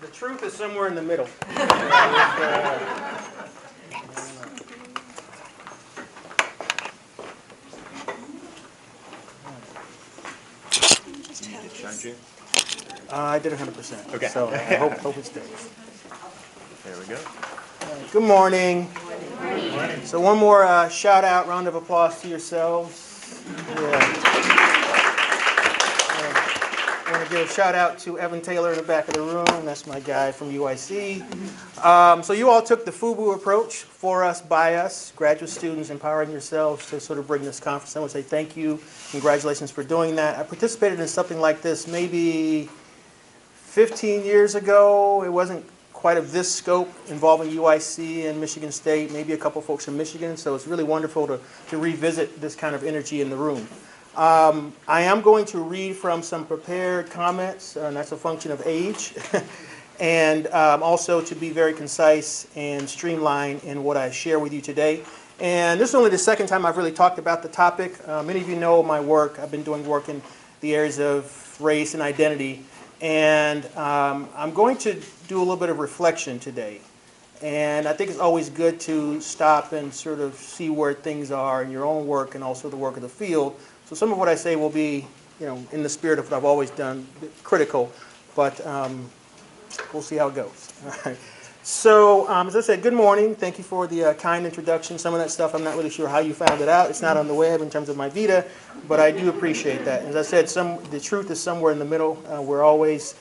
truth is somewhere in the middle. I did 100%. Okay. So I hope it stays. There we go. Good morning. So one more shout out, round of applause to yourselves. I want to give a shout out to Evan Taylor in the back of the room. That's my guy from UIC. So you all took the FUBU approach, for us, by us, graduate students empowering yourselves to sort of bring this conference. I want to say thank you. Congratulations for doing that. I participated in something like this maybe 15 years ago. It wasn't quite of this scope, involving UIC and Michigan State, maybe a couple folks from Michigan. So it's really wonderful to revisit this kind of energy in the room. I am going to read from some prepared comments, and that's a function of age, and also to be very concise and streamlined in what I share with you today. And this is only the second time I've really talked about the topic. Many of you know my work. I've been doing work in the areas of race and identity, and I'm going to do a little bit of reflection today. And I think it's always good to stop and sort of see where things are in your own work and also the work of the field. So some of what I say will be, in the spirit of what I've always done, critical, but we'll see how it goes. All right. So, as I said, good morning. Thank you for the kind introduction. Some of that stuff, I'm not really sure how you found it out. It's not on the web in terms of my vita, but I do appreciate that. As I said, the truth is somewhere in the middle. We're always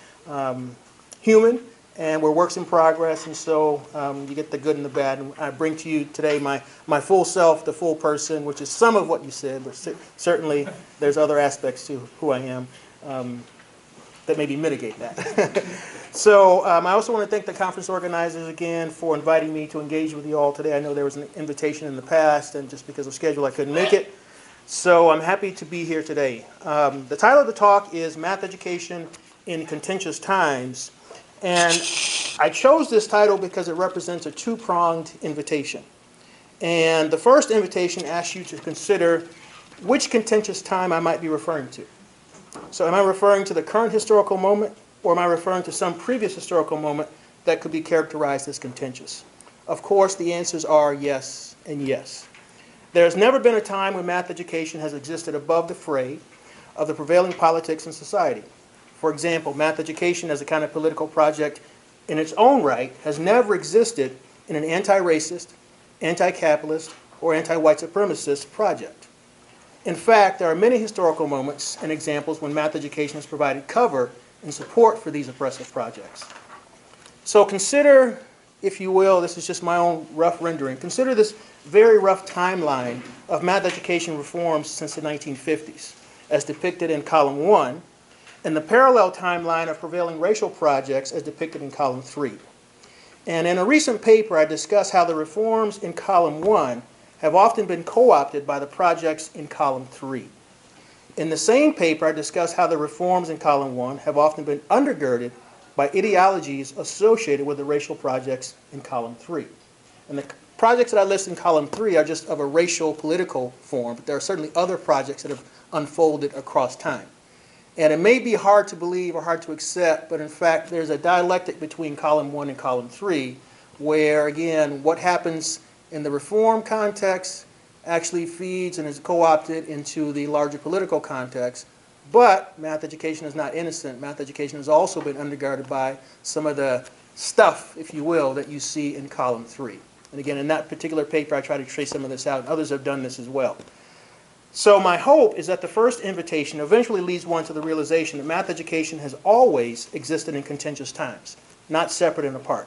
human, and we're works in progress, and so you get the good and the bad. And I bring to you today my full self, the full person, which is some of what you said, but certainly there's other aspects to who I am that maybe mitigate that. So I also want to thank the conference organizers again for inviting me to engage with you all today. I know there was an invitation in the past, and just because of schedule I couldn't make it. So I'm happy to be here today. The title of the talk is Math Education in Contentious Times. And I chose this title because it represents a two-pronged invitation. And the first invitation asks you to consider which contentious time I might be referring to. So am I referring to the current historical moment, or am I referring to some previous historical moment that could be characterized as contentious? Of course, the answers are yes and yes. There has never been a time when math education has existed above the fray of the prevailing politics in society. For example, math education as a kind of political project in its own right has never existed in an anti-racist, anti-capitalist, or anti-white supremacist project. In fact, there are many historical moments and examples when math education has provided cover and support for these oppressive projects. So consider, if you will, this is just my own rough rendering, consider this very rough timeline of math education reforms since the 1950s, as depicted in column 1, and the parallel timeline of prevailing racial projects as depicted in column 3. And in a recent paper, I discuss how the reforms in column 1 have often been co-opted by the projects in column 3. In the same paper, I discuss how the reforms in column 1 have often been undergirded by ideologies associated with the racial projects in column 3. And the projects that I list in column 3 are just of a racial political form, but there are certainly other projects that have unfolded across time. And it may be hard to believe or hard to accept, but in fact, there's a dialectic between column 1 and column 3, where, again, what happens in the reform context actually feeds and is co-opted into the larger political context. But math education is not innocent. Math education has also been undergirded by some of the stuff, if you will, that you see in column 3. And again, in that particular paper, I try to trace some of this out, and others have done this as well. So my hope is that the first invitation eventually leads one to the realization that math education has always existed in contentious times, not separate and apart.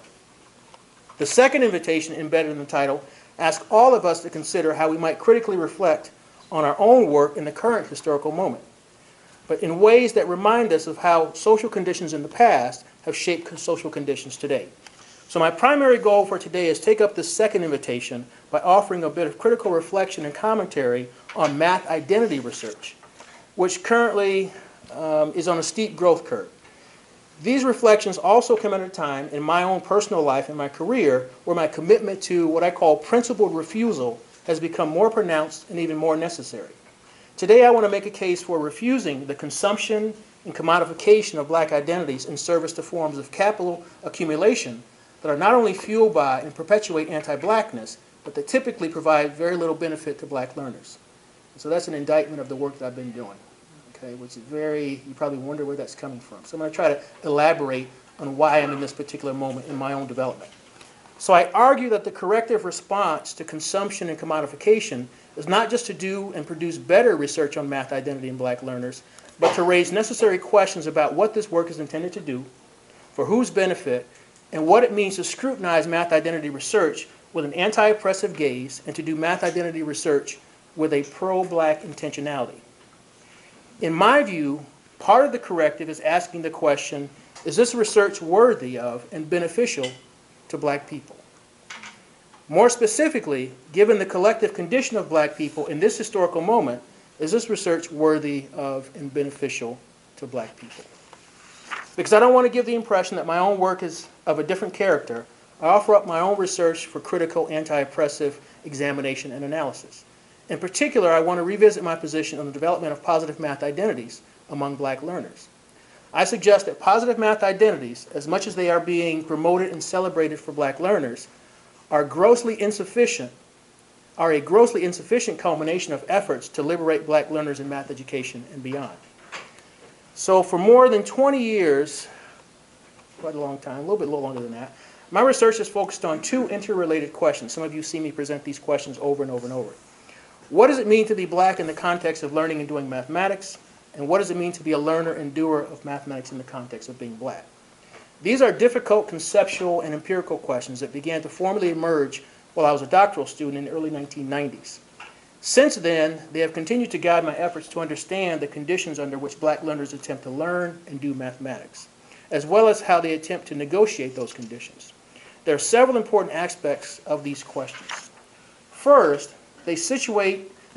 The second invitation embedded in the title asks all of us to consider how we might critically reflect on our own work in the current historical moment, but in ways that remind us of how social conditions in the past have shaped social conditions today. So my primary goal for today is take up this second invitation by offering a bit of critical reflection and commentary on math identity research, which currently is on a steep growth curve. These reflections also come at a time in my own personal life and my career where my commitment to what I call principled refusal has become more pronounced and even more necessary. Today I want to make a case for refusing the consumption and commodification of black identities in service to forms of capital accumulation that are not only fueled by and perpetuate anti-blackness, but that typically provide very little benefit to black learners. So that's an indictment of the work that I've been doing, okay, which is you probably wonder where that's coming from. So I'm going to try to elaborate on why I'm in this particular moment in my own development. So I argue that the corrective response to consumption and commodification is not just to do and produce better research on math identity in black learners, but to raise necessary questions about what this work is intended to do, for whose benefit, and what it means to scrutinize math identity research with an anti-oppressive gaze and to do math identity research with a pro-black intentionality. In my view, part of the corrective is asking the question, is this research worthy of and beneficial to black people? More specifically, given the collective condition of black people in this historical moment, is this research worthy of and beneficial to black people? Because I don't want to give the impression that my own work is of a different character, I offer up my own research for critical anti-oppressive examination and analysis. In particular, I want to revisit my position on the development of positive math identities among black learners. I suggest that positive math identities, as much as they are being promoted and celebrated for black learners, are a grossly insufficient culmination of efforts to liberate black learners in math education and beyond. So for more than 20 years, quite a long time, a little longer than that, my research is focused on two interrelated questions. Some of you see me present these questions over and over and over. What does it mean to be black in the context of learning and doing mathematics? And what does it mean to be a learner and doer of mathematics in the context of being black? These are difficult conceptual and empirical questions that began to formally emerge while I was a doctoral student in the early 1990s. Since then, they have continued to guide my efforts to understand the conditions under which black learners attempt to learn and do mathematics, as well as how they attempt to negotiate those conditions. There are several important aspects of these questions. First, they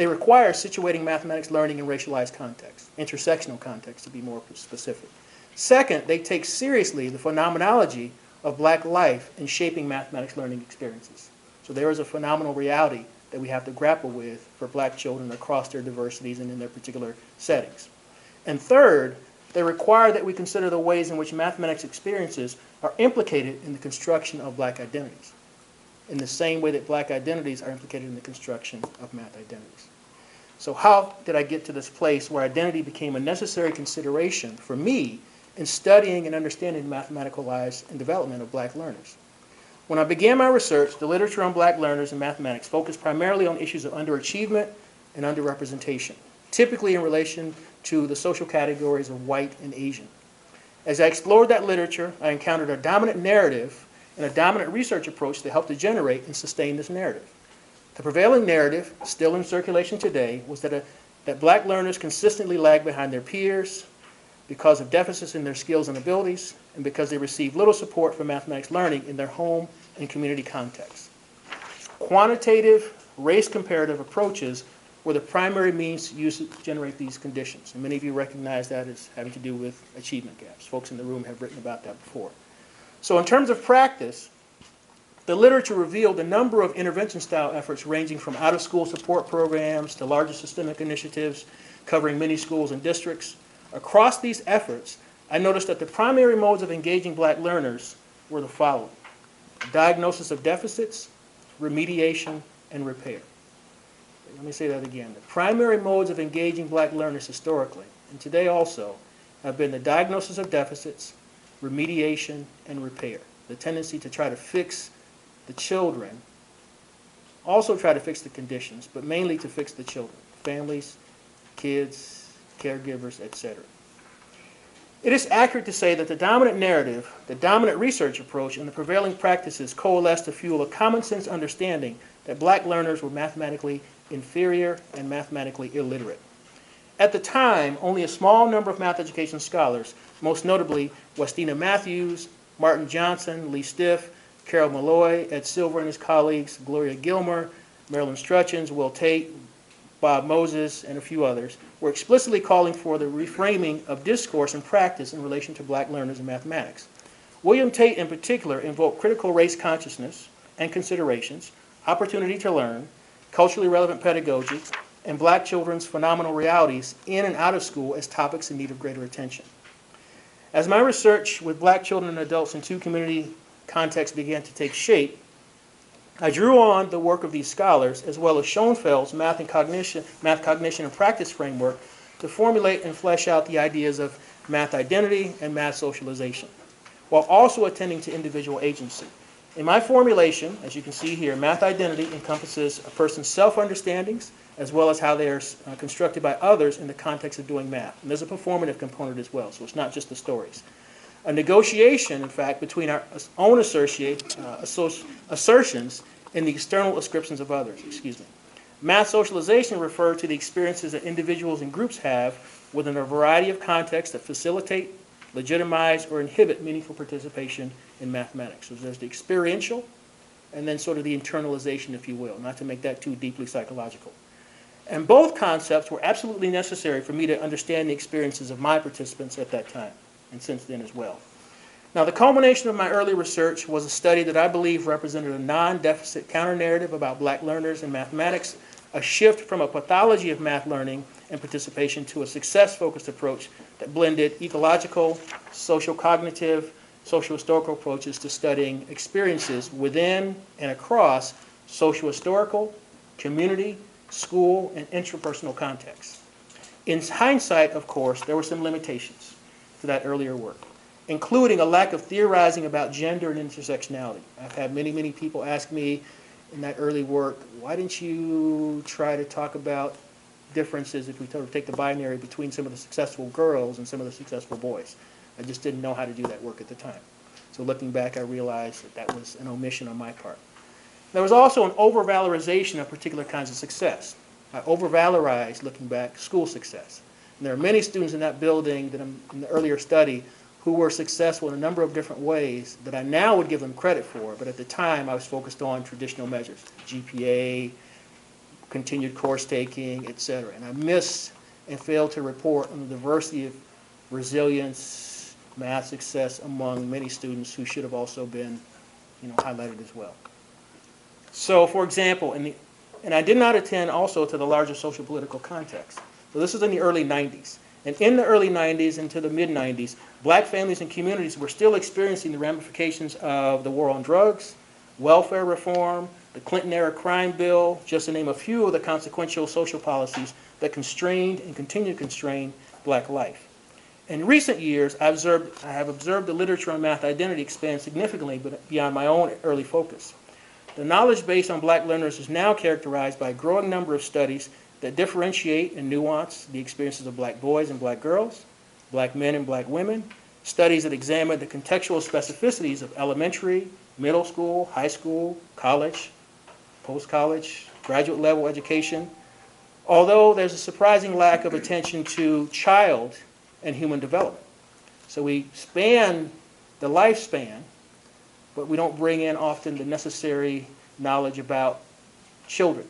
require situating mathematics learning in racialized context, intersectional context to be more specific. Second, they take seriously the phenomenology of black life in shaping mathematics learning experiences. So there is a phenomenal reality that we have to grapple with for black children across their diversities and in their particular settings. And third, they require that we consider the ways in which mathematics experiences are implicated in the construction of black identities, in the same way that black identities are implicated in the construction of math identities. So how did I get to this place where identity became a necessary consideration for me in studying and understanding the mathematical lives and development of black learners? When I began my research, the literature on black learners in mathematics focused primarily on issues of underachievement and underrepresentation, typically in relation to the social categories of white and Asian. As I explored that literature, I encountered a dominant narrative and a dominant research approach that helped to generate and sustain this narrative. The prevailing narrative, still in circulation today, was that black learners consistently lag behind their peers because of deficits in their skills and abilities, and because they receive little support for mathematics learning in their home and community contexts. Quantitative, race-comparative approaches were the primary means used to generate these conditions. And many of you recognize that as having to do with achievement gaps. Folks in the room have written about that before. So in terms of practice, the literature revealed a number of intervention-style efforts ranging from out-of-school support programs to larger systemic initiatives covering many schools and districts. Across these efforts, I noticed that the primary modes of engaging black learners were the following: diagnosis of deficits, remediation, and repair. Let me say that again. The primary modes of engaging black learners historically, and today also, have been the diagnosis of deficits, remediation, and repair. The tendency to try to fix the children, also try to fix the conditions, but mainly to fix the children, families, kids, caregivers, etc. It is accurate to say that the dominant narrative, the dominant research approach, and the prevailing practices coalesced to fuel a common sense understanding that black learners were mathematically inferior and mathematically illiterate. At the time, only a small number of math education scholars, most notably Westina Matthews, Martin Johnson, Lee Stiff, Carol Malloy, Ed Silver and his colleagues, Gloria Gilmer, Marilyn Strutchins, Will Tate, Bob Moses, and a few others, were explicitly calling for the reframing of discourse and practice in relation to black learners in mathematics. William Tate, in particular, invoked critical race consciousness and considerations, opportunity to learn, culturally relevant pedagogy, and black children's phenomenal realities in and out of school as topics in need of greater attention. As my research with black children and adults in two community contexts began to take shape, I drew on the work of these scholars, as well as Schoenfeld's math, cognition, and practice framework to formulate and flesh out the ideas of math identity and math socialization, while also attending to individual agency. In my formulation, as you can see here, math identity encompasses a person's self-understandings, as well as how they are constructed by others in the context of doing math. And there's a performative component as well, so it's not just the stories. A negotiation, in fact, between our own assertions and the external ascriptions of others. Math socialization refers to the experiences that individuals and groups have within a variety of contexts that facilitate, legitimize, or inhibit meaningful participation in mathematics. So there's the experiential, and then sort of the internalization, if you will, not to make that too deeply psychological. And both concepts were absolutely necessary for me to understand the experiences of my participants at that time, and since then as well. Now, the culmination of my early research was a study that I believe represented a non-deficit counter-narrative about black learners in mathematics, a shift from a pathology of math learning and participation to a success-focused approach that blended ecological, social-cognitive, social-historical approaches to studying experiences within and across social-historical, community, school, and intrapersonal contexts. In hindsight, of course, there were some limitations to that earlier work, including a lack of theorizing about gender and intersectionality. I've had many, many people ask me in that early work, why didn't you try to talk about differences, if we take the binary, between some of the successful girls and some of the successful boys? I just didn't know how to do that work at the time. So looking back, I realized that that was an omission on my part. There was also an over-valorization of particular kinds of success. I over-valorized, looking back, school success. And there are many students in that building that in the earlier study who were successful in a number of different ways that I now would give them credit for, but at the time I was focused on traditional measures, GPA, continued course taking, etc. And I missed and failed to report on the diversity of resilience, math success among many students who should have also been, highlighted as well. So, for example, and I did not attend also to the larger social political context. So this is in the early 90s. And in the early 90s into the mid-90s, black families and communities were still experiencing the ramifications of the war on drugs, welfare reform, the Clinton-era crime bill, just to name a few of the consequential social policies that constrained and continue to constrain black life. In recent years, I have observed the literature on math identity expand significantly beyond my own early focus. The knowledge base on black learners is now characterized by a growing number of studies that differentiate and nuance the experiences of black boys and black girls, black men and black women, studies that examine the contextual specificities of elementary, middle school, high school, college, post-college, graduate level education, although there's a surprising lack of attention to child and human development. So we span the lifespan, but we don't bring in often the necessary knowledge about children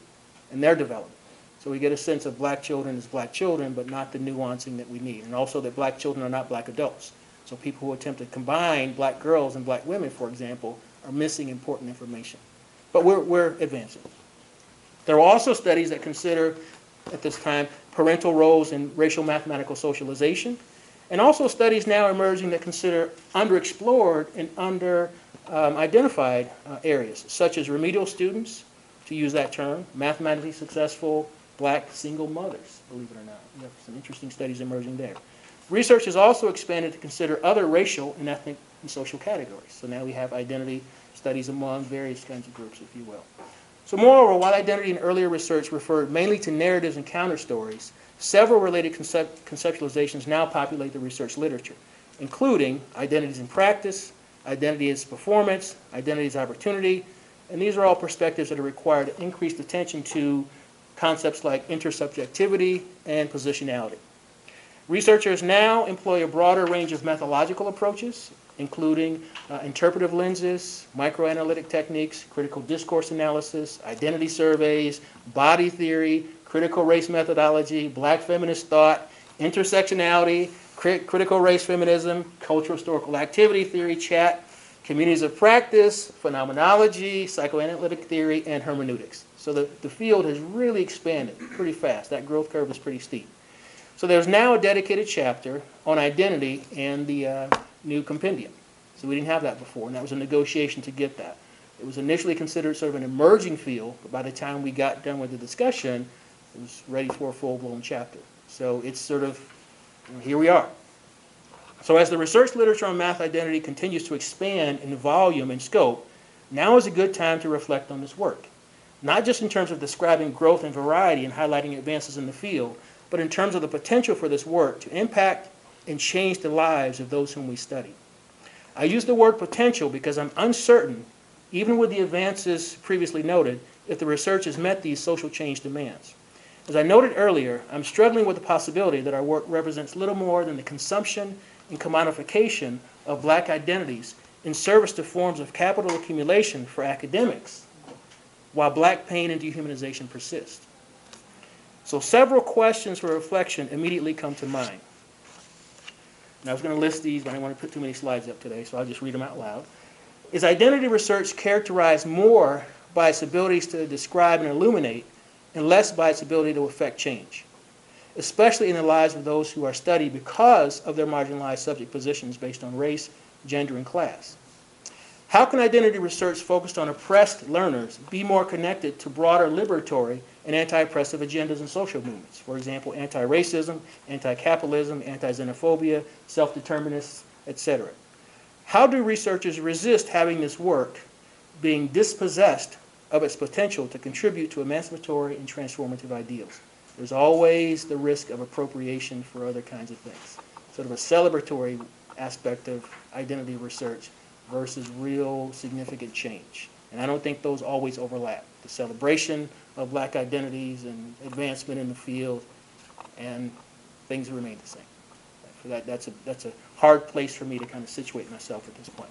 and their development. So we get a sense of black children as black children, but not the nuancing that we need. And also that black children are not black adults. So people who attempt to combine black girls and black women, for example, are missing important information. But we're advancing. There are also studies that consider, at this time, parental roles in racial mathematical socialization, and also studies now emerging that consider underexplored and under-identified areas, such as remedial students, to use that term, mathematically successful black single mothers, believe it or not. We have some interesting studies emerging there. Research has also expanded to consider other racial and ethnic and social categories. So now we have identity studies among various kinds of groups, if you will. So moreover, while identity in earlier research referred mainly to narratives and counter stories, several related conceptualizations now populate the research literature, including identities in practice, identity as performance, identity as opportunity, and these are all perspectives that are required increased attention to concepts like intersubjectivity and positionality. Researchers now employ a broader range of methodological approaches, including interpretive lenses, microanalytic techniques, critical discourse analysis, identity surveys, body theory, critical race methodology, black feminist thought, intersectionality, critical race feminism, cultural historical activity theory, chat, communities of practice, phenomenology, psychoanalytic theory, and hermeneutics. So the field has really expanded pretty fast. That growth curve is pretty steep. So there's now a dedicated chapter on identity in the new compendium. So we didn't have that before, and that was a negotiation to get that. It was initially considered sort of an emerging field, but by the time we got done with the discussion, it was ready for a full-blown chapter. So it's sort of, here we are. So as the research literature on math identity continues to expand in volume and scope, now is a good time to reflect on this work. Not just in terms of describing growth and variety and highlighting advances in the field, but in terms of the potential for this work to impact and change the lives of those whom we study. I use the word potential because I'm uncertain, even with the advances previously noted, if the research has met these social change demands. As I noted earlier, I'm struggling with the possibility that our work represents little more than the consumption and commodification of black identities in service to forms of capital accumulation for academics, while black pain and dehumanization persist. So several questions for reflection immediately come to mind. And I was going to list these, but I didn't want to put too many slides up today, so I'll just read them out loud. Is identity research characterized more by its abilities to describe and illuminate, and less by its ability to affect change, especially in the lives of those who are studied because of their marginalized subject positions based on race, gender, and class? How can identity research focused on oppressed learners be more connected to broader liberatory and anti-oppressive agendas and social movements? For example, anti-racism, anti-capitalism, anti-xenophobia, self-determinists, etc. How do researchers resist having this work being dispossessed of its potential to contribute to emancipatory and transformative ideals? There's always the risk of appropriation for other kinds of things. Sort of a celebratory aspect of identity research versus real significant change. And I don't think those always overlap. The celebration of black identities and advancement in the field, and things remain the same. For that's a hard place for me to kind of situate myself at this point.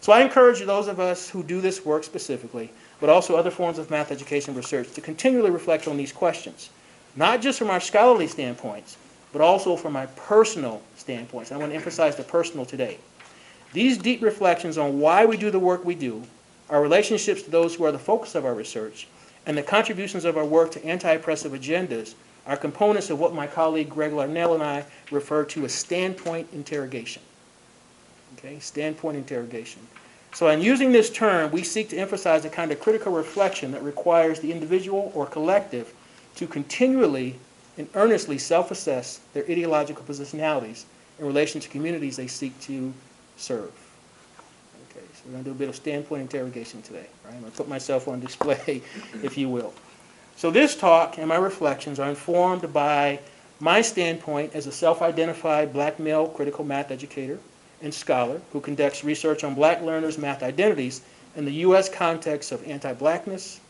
So I encourage those of us who do this work specifically, but also other forms of math education research, to continually reflect on these questions, not just from our scholarly standpoints, but also from my personal standpoints. I want to emphasize the personal today. These deep reflections on why we do the work we do, our relationships to those who are the focus of our research, and the contributions of our work to anti-oppressive agendas are components of what my colleague Greg Larnell and I refer to as standpoint interrogation. Okay, standpoint interrogation. So in using this term, we seek to emphasize a kind of critical reflection that requires the individual or collective to continually and earnestly self-assess their ideological positionalities in relation to communities they seek to serve. Okay, so we're going to do a bit of standpoint interrogation today. Right? I'm going to put myself on display, if you will. So this talk and my reflections are informed by my standpoint as a self-identified black male critical math educator and scholar who conducts research on black learners' math identities in the U.S. context of anti-blackness,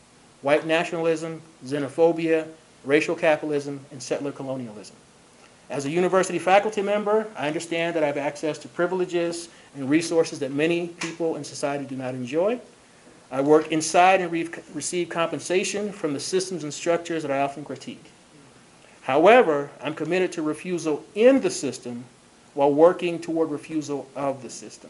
white nationalism, xenophobia, racial capitalism, and settler colonialism. As a university faculty member, I understand that I have access to privileges and resources that many people in society do not enjoy. I work inside and receive compensation from the systems and structures that I often critique. However, I'm committed to refusal in the system while working toward refusal of the system.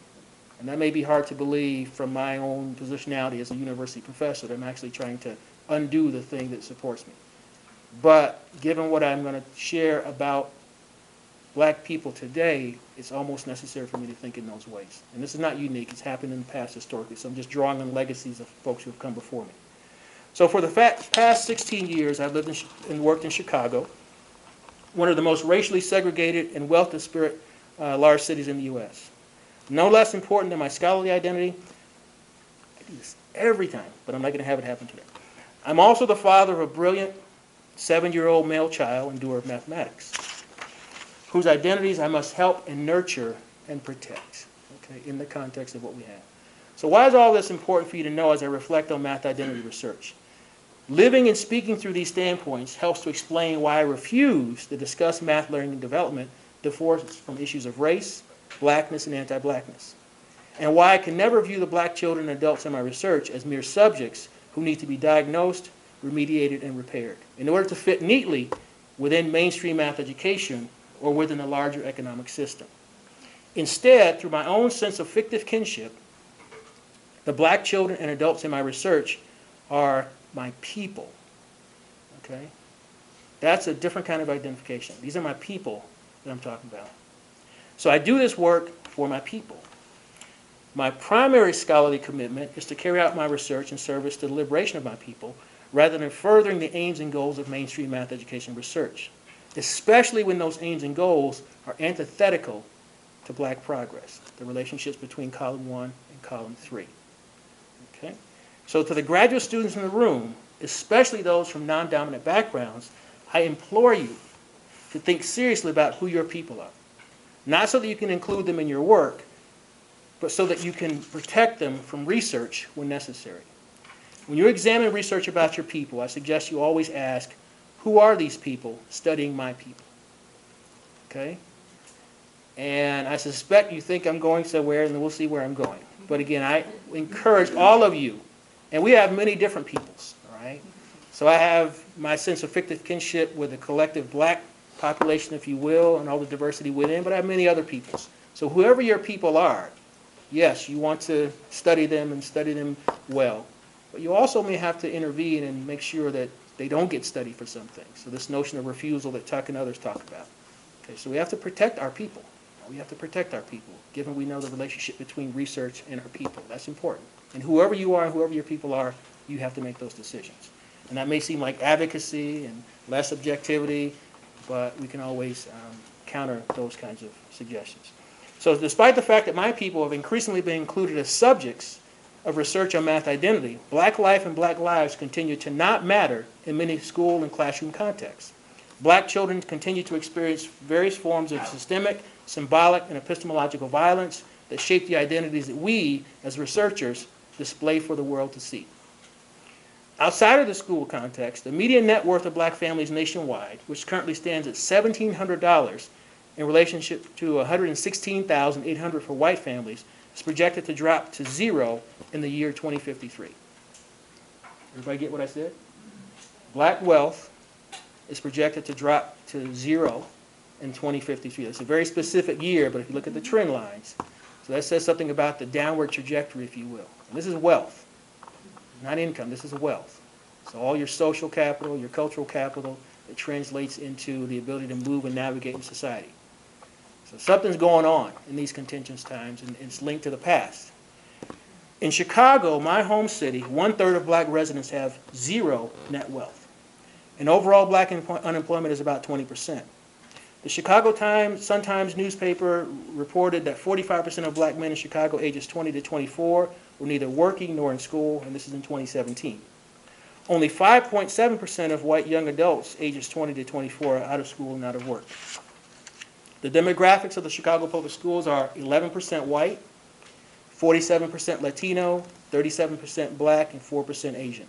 And that may be hard to believe from my own positionality as a university professor, that I'm actually trying to undo the thing that supports me. But given what I'm going to share about black people today, it's almost necessary for me to think in those ways. And this is not unique. It's happened in the past historically. So I'm just drawing on legacies of folks who have come before me. So for the past 16 years, I've lived and worked in Chicago, one of the most racially segregated and wealth-disparate large cities in the U.S. No less important than my scholarly identity, I do this every time, but I'm not going to have it happen today. I'm also the father of a brilliant 7-year-old male child and doer of mathematics, whose identities I must help and nurture and protect, okay, in the context of what we have. So why is all this important for you to know as I reflect on math identity research? Living and speaking through these standpoints helps to explain why I refuse to discuss math learning and development divorced from issues of race, blackness, and anti-blackness, and why I can never view the black children and adults in my research as mere subjects who need to be diagnosed, remediated, and repaired in order to fit neatly within mainstream math education or within a larger economic system. Instead, through my own sense of fictive kinship, the black children and adults in my research are my people, okay? That's a different kind of identification. These are my people that I'm talking about. So I do this work for my people. My primary scholarly commitment is to carry out my research in service to the liberation of my people, rather than furthering the aims and goals of mainstream math education research, especially when those aims and goals are antithetical to black progress, the relationships between column 1 and column 3. Okay? So to the graduate students in the room, especially those from non-dominant backgrounds, I implore you to think seriously about who your people are. Not so that you can include them in your work, but so that you can protect them from research when necessary. When you examine research about your people, I suggest you always ask, who are these people studying my people? Okay? And I suspect you think I'm going somewhere, and we'll see where I'm going. But again, I encourage all of you, and we have many different peoples, all right? So I have my sense of fictive kinship with the collective black population, if you will, and all the diversity within, but I have many other peoples. So whoever your people are, yes, you want to study them and study them well. But you also may have to intervene and make sure that they don't get studied for some things. So this notion of refusal that Tuck and others talk about. Okay, so we have to protect our people. We have to protect our people, given we know the relationship between research and our people. That's important. And whoever you are and whoever your people are, you have to make those decisions. And that may seem like advocacy and less objectivity, but we can always counter those kinds of suggestions. So despite the fact that my people have increasingly been included as subjects of research on math identity, black life and black lives continue to not matter in many school and classroom contexts. Black children continue to experience various forms of systemic, symbolic, and epistemological violence that shape the identities that we, as researchers, display for the world to see. Outside of the school context, the median net worth of black families nationwide, which currently stands at $1,700 in relationship to $116,800 for white families, is projected to drop to 0 in the year 2053. Everybody get what I said? Black wealth is projected to drop to 0 in 2053. That's a very specific year, but if you look at the trend lines, so that says something about the downward trajectory, if you will. And this is wealth, not income. This is wealth. So all your social capital, your cultural capital, it translates into the ability to move and navigate in society. So something's going on in these contentious times, and it's linked to the past. In Chicago, my home city, 1/3 of black residents have 0 net wealth. And overall black unemployment is about 20%. The Chicago Sun-Times newspaper reported that 45% of black men in Chicago ages 20 to 24 were neither working nor in school, and this is in 2017. Only 5.7% of white young adults ages 20 to 24 are out of school and out of work. The demographics of the Chicago public schools are 11% white, 47% Latino, 37% black, and 4% Asian.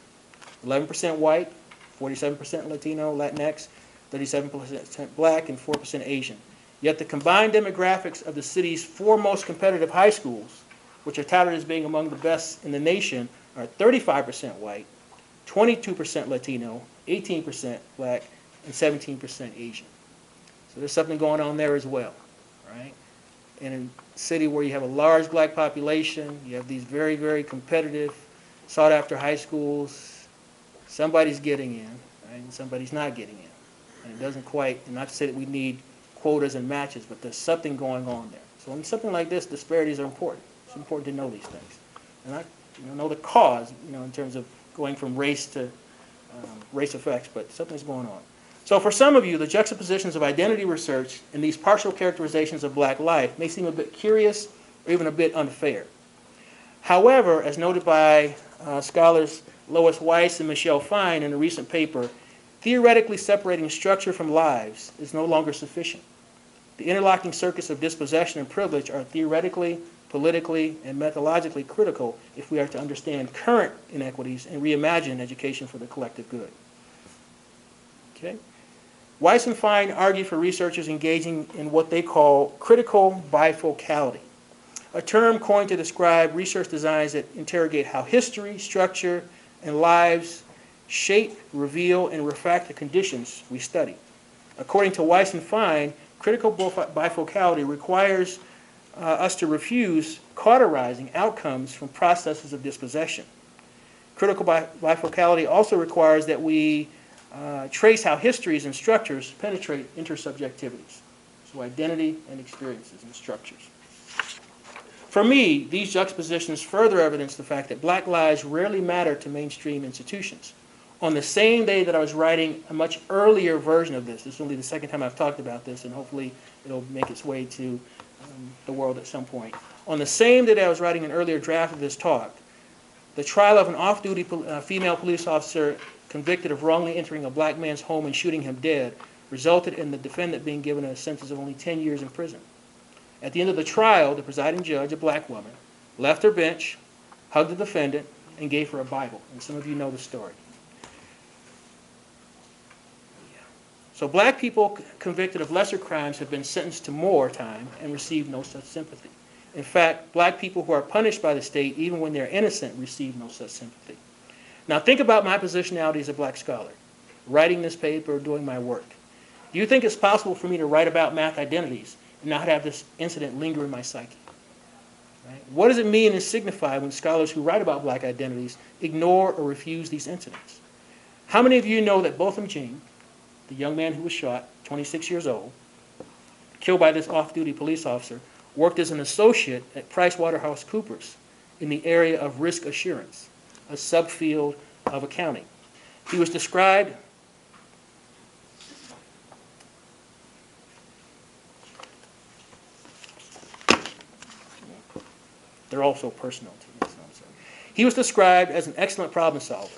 11% white, 47% Latino, Latinx, 37% black, and 4% Asian. Yet the combined demographics of the city's 4 most competitive high schools, which are touted as being among the best in the nation, are 35% white, 22% Latino, 18% black, and 17% Asian. So there's something going on there as well, right? In a city where you have a large black population, you have these very, very competitive, sought-after high schools, somebody's getting in, right, and somebody's not getting in. And it doesn't quite, and not to say that we need quotas and matches, but there's something going on there. So in something like this, disparities are important. It's important to know these things. And I know the cause, in terms of going from race to race effects, but something's going on. So for some of you, the juxtapositions of identity research and these partial characterizations of black life may seem a bit curious or even a bit unfair. However, as noted by scholars Lois Weiss and Michelle Fine in a recent paper, theoretically separating structure from lives is no longer sufficient. The interlocking circuits of dispossession and privilege are theoretically, politically, and methodologically critical if we are to understand current inequities and reimagine education for the collective good. Okay? Weiss and Fine argue for researchers engaging in what they call critical bifocality, a term coined to describe research designs that interrogate how history, structure, and lives shape, reveal, and refract the conditions we study. According to Weiss and Fine, critical bifocality requires us to refuse cauterizing outcomes from processes of dispossession. Critical bifocality also requires that we trace how histories and structures penetrate intersubjectivities. So identity and experiences and structures. For me, these juxtapositions further evidence the fact that black lives rarely matter to mainstream institutions. On the same day that I was writing a much earlier version of this is only the second time I've talked about this, and hopefully it'll make its way to the world at some point. On the same day that I was writing an earlier draft of this talk, the trial of an off-duty female police officer convicted of wrongly entering a black man's home and shooting him dead resulted in the defendant being given a sentence of only 10 years in prison. At the end of the trial, the presiding judge, a black woman, left her bench, hugged the defendant, and gave her a Bible. And some of you know the story. So black people convicted of lesser crimes have been sentenced to more time and receive no such sympathy. In fact, black people who are punished by the state, even when they're innocent, receive no such sympathy. Now think about my positionality as a black scholar, writing this paper, doing my work. Do you think it's possible for me to write about math identities and not have this incident linger in my psyche? Right? What does it mean and signify when scholars who write about black identities ignore or refuse these incidents? How many of you know that Botham Jean, the young man who was shot, 26 years old, killed by this off-duty police officer, worked as an associate at PricewaterhouseCoopers in the area of risk assurance, a subfield of accounting. He was described they're also personal to me. So he was described as an excellent problem solver.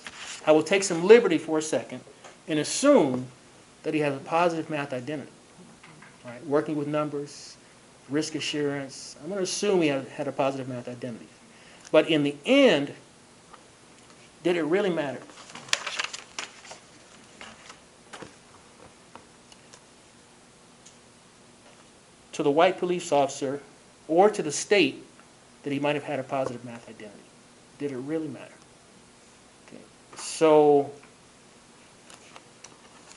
I will take some liberty for a second and assume that he has a positive math identity. Right? Working with numbers, risk assurance, I'm going to assume he had a positive math identity. But in the end, did it really matter? To the white police officer or to the state that he might have had a positive math identity. Did it really matter? Okay. So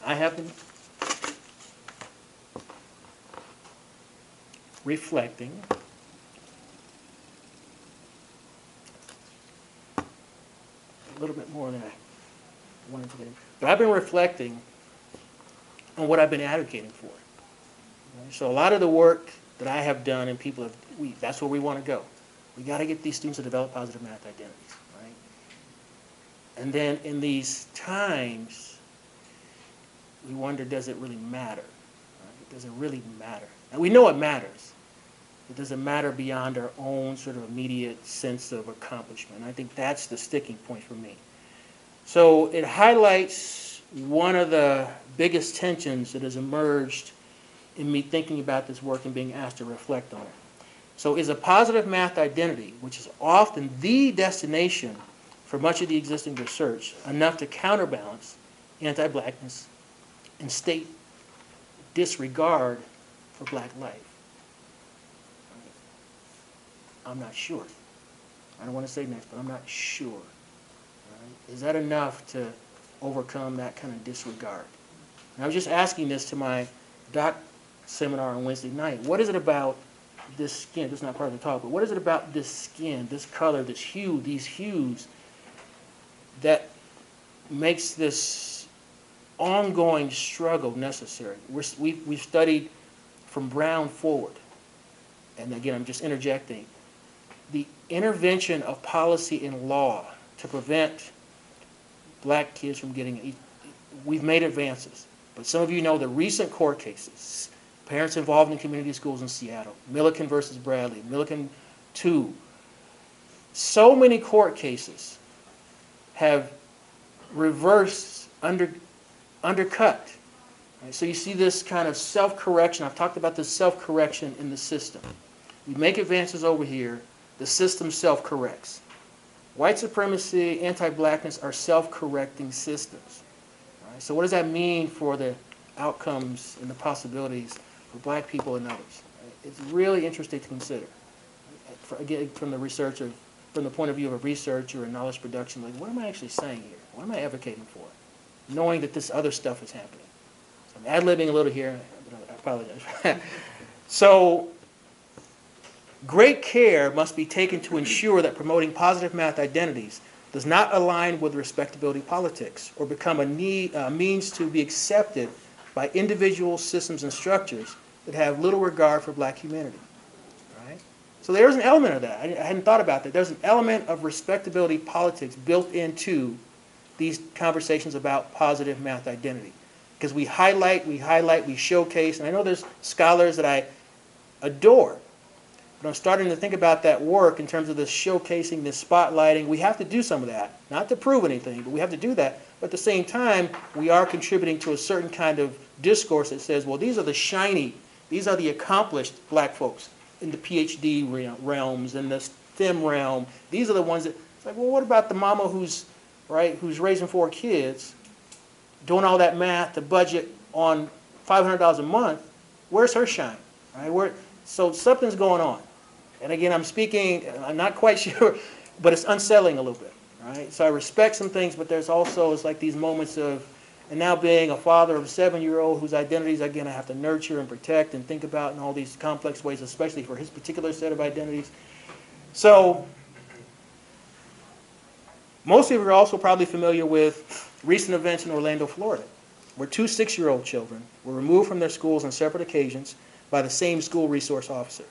I have been reflecting a little bit more than I wanted to get into. But I've been reflecting on what I've been advocating for. Okay? So a lot of the work that I have done and people have, that's where we want to go. We got to get these students to develop positive math identities, right? And then in these times, we wonder, does it really matter? Right? Does it really matter? And we know it matters. It doesn't matter beyond our own sort of immediate sense of accomplishment. I think that's the sticking point for me. So it highlights one of the biggest tensions that has emerged in me thinking about this work and being asked to reflect on it. So is a positive math identity, which is often the destination for much of the existing research, enough to counterbalance anti-blackness and state disregard for black life? I'm not sure. I don't want to say next, but I'm not sure. Right? Is that enough to overcome that kind of disregard? And I was just asking this to my doc seminar on Wednesday night. What is it about this skin? This is not part of the talk, but what is it about this skin, this color, this hue, these hues that makes this ongoing struggle necessary? We've studied from Brown forward. And again, I'm just interjecting. The intervention of policy and law to prevent black kids from getting, we've made advances. But some of you know the recent court cases, parents involved in community schools in Seattle, Milliken versus Bradley, Milliken 2. So many court cases have reversed, undercut. Right? So you see this kind of self-correction. I've talked about this self-correction in the system. We make advances over here, the system self-corrects. White supremacy, anti-blackness are self-correcting systems. Right? So what does that mean for the outcomes and the possibilities for black people and others? Right? It's really interesting to consider. Again, from the point of view of a researcher and knowledge production, like, what am I actually saying here? What am I advocating for? Knowing that this other stuff is happening. So I'm ad-libbing a little here, but I apologize. So, great care must be taken to ensure that promoting positive math identities does not align with respectability politics or become a means to be accepted by individual systems and structures that have little regard for black humanity. Right? So there's an element of that. I hadn't thought about that. There's an element of respectability politics built into these conversations about positive math identity. Because we highlight, we showcase, and I know there's scholars that I adore, but I'm starting to think about that work in terms of this showcasing, this spotlighting. We have to do some of that, not to prove anything, but we have to do that. But at the same time, we are contributing to a certain kind of discourse that says, well, these are the shiny, these are the accomplished black folks in the PhD realms, in the STEM realm. These are the ones that, it's like, well, what about the mama who's raising 4 kids, doing all that math to budget on $500 a month? Where's her shine? Right? So something's going on. And again, I'm not quite sure, but it's unsettling a little bit. Right? So I respect some things, but there's also, it's like these moments of, and now being a father of a 7-year-old whose identities, again, I have to nurture and protect and think about in all these complex ways, especially for his particular set of identities. So most of you are also probably familiar with recent events in Orlando, Florida, where 2 6-year-old children were removed from their schools on separate occasions by the same school resource officer.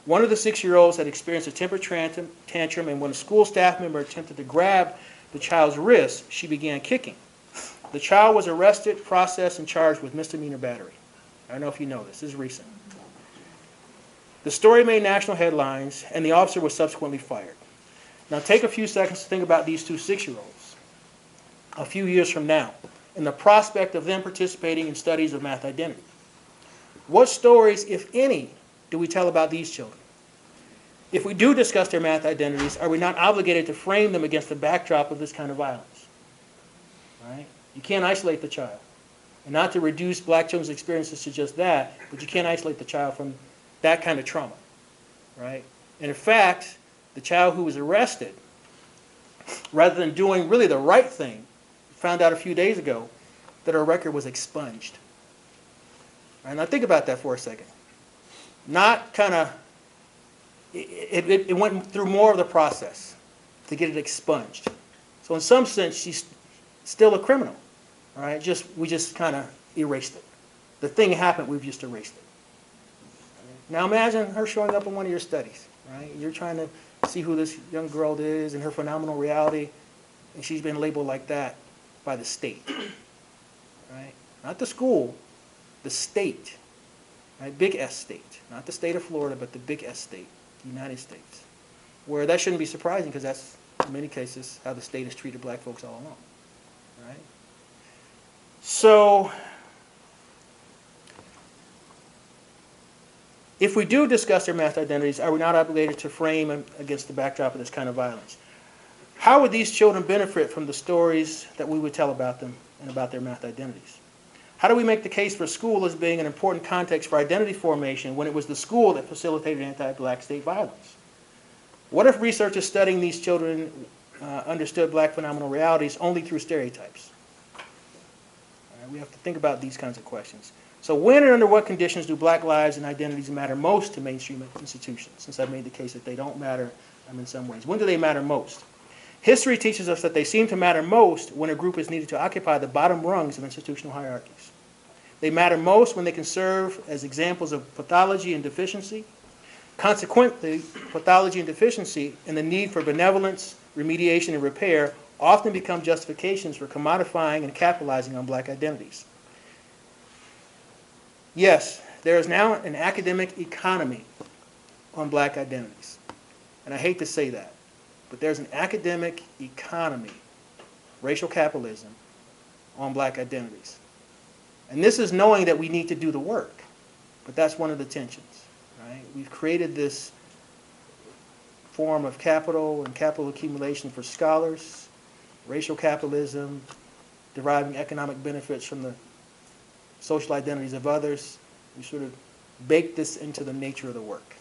One of the 6-year-olds had experienced a temper tantrum, and when a school staff member attempted to grab the child's wrist, she began kicking. The child was arrested, processed, and charged with misdemeanor battery. I don't know if you know this. This is recent. The story made national headlines, and the officer was subsequently fired. Now take a few seconds to think about these 2 6-year-olds a few years from now and the prospect of them participating in studies of math identity. What stories, if any, do we tell about these children? If we do discuss their math identities, are we not obligated to frame them against the backdrop of this kind of violence? Right? You can't isolate the child. And not to reduce black children's experiences to just that, but you can't isolate the child from that kind of trauma. Right? And in fact, the child who was arrested, rather than doing really the right thing, found out a few days ago that her record was expunged. Right? Now think about that for a second. Not kind of, it went through more of the process to get it expunged. So in some sense, she's still a criminal. Right? We just kind of erased it. The thing happened, we've just erased it. Now imagine her showing up in one of your studies. Right? You're trying to see who this young girl is and her phenomenal reality, and she's been labeled like that by the state. Right? Not the school, the state. Right? Big S state. Not the state of Florida, but the big S state, the United States. Where that shouldn't be surprising because that's, in many cases, how the state has treated black folks all along. Right? So, if we do discuss their math identities, are we not obligated to frame them against the backdrop of this kind of violence? How would these children benefit from the stories that we would tell about them and about their math identities? How do we make the case for school as being an important context for identity formation when it was the school that facilitated anti-black state violence? What if researchers studying these children understood black phenomenal realities only through stereotypes? We have to think about these kinds of questions. So when and under what conditions do black lives and identities matter most to mainstream institutions? Since I've made the case that they don't matter in some ways. When do they matter most? History teaches us that they seem to matter most when a group is needed to occupy the bottom rungs of institutional hierarchies. They matter most when they can serve as examples of pathology and deficiency. Consequently, pathology and deficiency and the need for benevolence, remediation, and repair often become justifications for commodifying and capitalizing on black identities. Yes, there is now an academic economy on black identities. And I hate to say that, but there's an academic economy, racial capitalism, on black identities. And this is knowing that we need to do the work, but that's one of the tensions, right? We've created this form of capital and capital accumulation for scholars, racial capitalism, deriving economic benefits from the social identities of others. We sort of bake this into the nature of the work.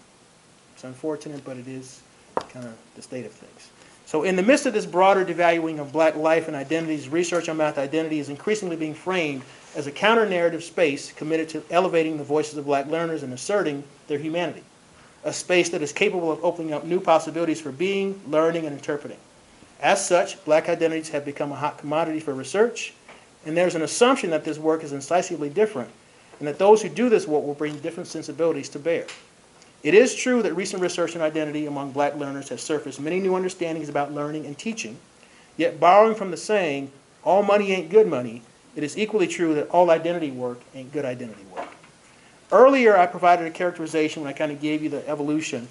It's unfortunate, but it is kind of the state of things. So in the midst of this broader devaluing of black life and identities, research on math identity is increasingly being framed as a counter-narrative space committed to elevating the voices of black learners and asserting their humanity. A space that is capable of opening up new possibilities for being, learning, and interpreting. As such, black identities have become a hot commodity for research, and there's an assumption that this work is incisively different, and that those who do this work will bring different sensibilities to bear. It is true that recent research on identity among black learners has surfaced many new understandings about learning and teaching, yet borrowing from the saying, all money ain't good money, it is equally true that all identity work ain't good identity work. Earlier, I provided a characterization when I kind of gave you the evolution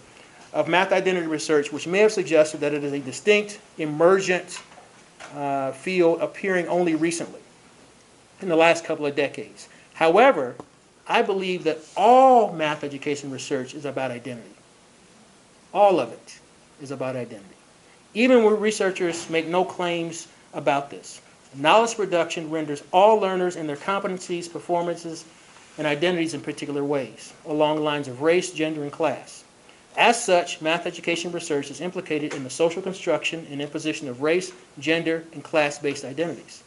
of math identity research, which may have suggested that it is a distinct, emergent field appearing only recently, in the last couple of decades. However, I believe that all math education research is about identity. All of it is about identity. Even when researchers make no claims about this, knowledge production renders all learners and their competencies, performances, and identities in particular ways, along the lines of race, gender, and class. As such, math education research is implicated in the social construction and imposition of race, gender, and class-based identities.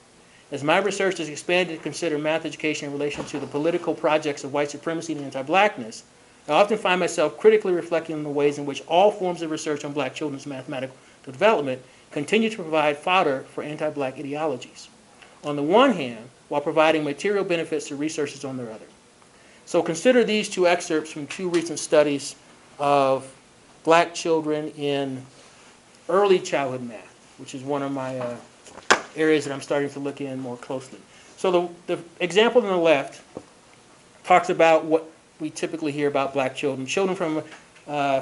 As my research has expanded to consider math education in relation to the political projects of white supremacy and anti-blackness, I often find myself critically reflecting on the ways in which all forms of research on black children's mathematical development continue to provide fodder for anti-black ideologies, on the one hand, while providing material benefits to researchers on the other. So consider these two excerpts from two recent studies of black children in early childhood math, which is one of my areas that I'm starting to look in more closely. So the example on the left talks about what we typically hear about black children. Children from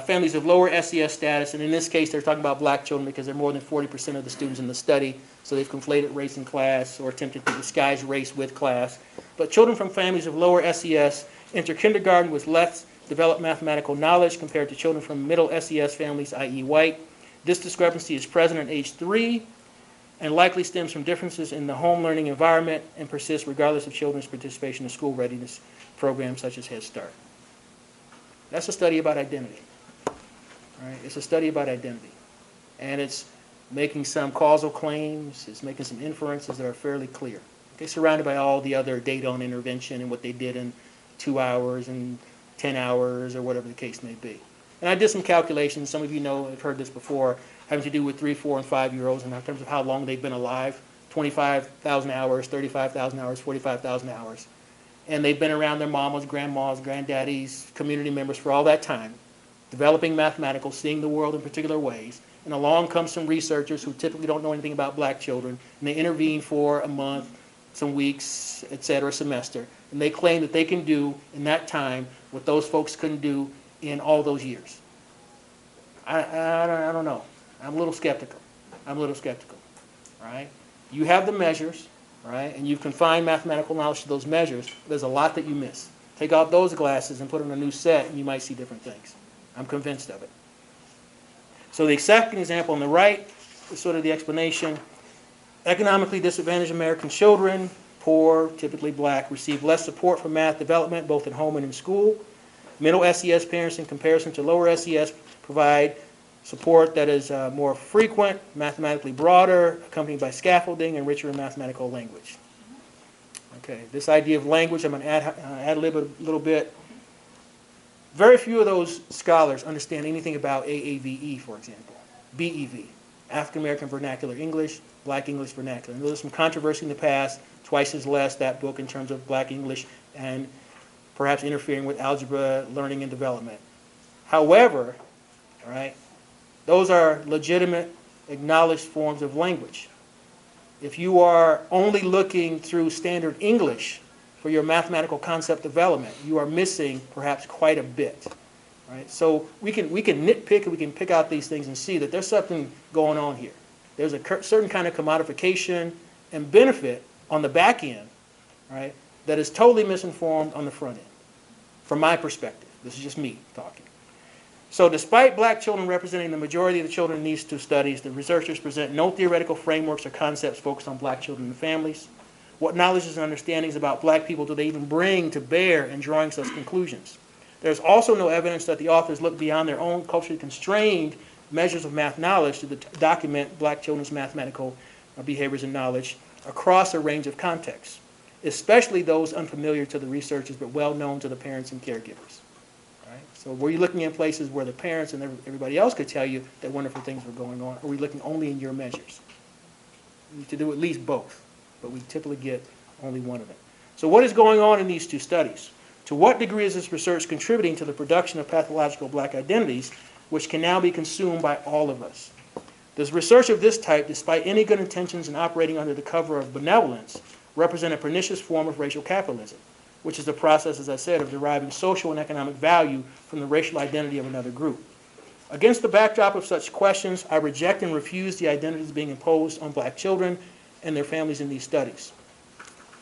families of lower SES status, and in this case they're talking about black children because they're more than 40% of the students in the study, so they've conflated race and class or attempted to disguise race with class. But children from families of lower SES enter kindergarten with less developed mathematical knowledge compared to children from middle SES families, i.e. white. This discrepancy is present at age 3 and likely stems from differences in the home learning environment and persists regardless of children's participation in school readiness programs such as Head Start. That's a study about identity. Right? It's a study about identity. And it's making some causal claims, it's making some inferences that are fairly clear. Okay, surrounded by all the other data on intervention and what they did in 2 hours and 10 hours or whatever the case may be. And I did some calculations, some of you know, I've heard this before, having to do with 3, 4, and 5-year-olds in terms of how long they've been alive, 25,000 hours, 35,000 hours, 45,000 hours. And they've been around their mamas, grandmas, granddaddies, community members for all that time, developing mathematical, seeing the world in particular ways. And along comes some researchers who typically don't know anything about black children, and they intervene for a month, some weeks, etc., semester. And they claim that they can do in that time what those folks couldn't do in all those years. I don't know. I'm a little skeptical. Right? You have the measures, right? And you've confined mathematical knowledge to those measures. There's a lot that you miss. Take out those glasses and put on a new set, and you might see different things. I'm convinced of it. So the second example on the right is sort of the explanation. Economically disadvantaged American children, poor, typically black, receive less support for math development, both at home and in school. Middle SES parents, in comparison to lower SES, provide support that is more frequent, mathematically broader, accompanied by scaffolding and richer in mathematical language. Okay, this idea of language, I'm going to ad-lib a little bit. Very few of those scholars understand anything about AAVE, for example. BEV, African American Vernacular English, Black English Vernacular. And there's some controversy in the past, twice as less, that book, in terms of Black English and perhaps interfering with algebra learning and development. However, right, those are legitimate, acknowledged forms of language. If you are only looking through standard English for your mathematical concept development, you are missing perhaps quite a bit. Right? So we can nitpick and we can pick out these things and see that there's something going on here. There's a certain kind of commodification and benefit on the back end, right, that is totally misinformed on the front end, from my perspective. This is just me talking. So despite black children representing the majority of the children in these two studies, the researchers present no theoretical frameworks or concepts focused on black children and families. What knowledges and understandings about black people do they even bring to bear in drawing such conclusions? There's also no evidence that the authors look beyond their own culturally constrained measures of math knowledge to document black children's mathematical behaviors and knowledge across a range of contexts, especially those unfamiliar to the researchers but well known to the parents and caregivers. Right? So were you looking in places where the parents and everybody else could tell you that wonderful things were going on, or were you looking only in your measures? You need to do at least both, but we typically get only one of them. So what is going on in these two studies? To what degree is this research contributing to the production of pathological black identities, which can now be consumed by all of us? Does research of this type, despite any good intentions and operating under the cover of benevolence, represent a pernicious form of racial capitalism, which is the process, as I said, of deriving social and economic value from the racial identity of another group? Against the backdrop of such questions, I reject and refuse the identities being imposed on black children and their families in these studies.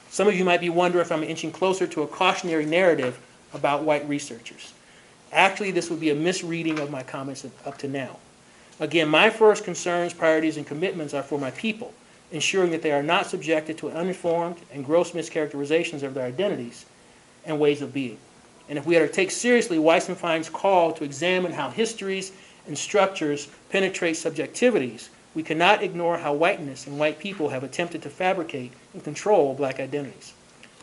Some of you might be wondering if I'm inching closer to a cautionary narrative about white researchers. Actually, this would be a misreading of my comments up to now. Again, my first concerns, priorities, and commitments are for my people, ensuring that they are not subjected to uninformed and gross mischaracterizations of their identities and ways of being. And if we are to take seriously Weiss and Fine's call to examine how histories and structures penetrate subjectivities, we cannot ignore how whiteness and white people have attempted to fabricate and control black identities.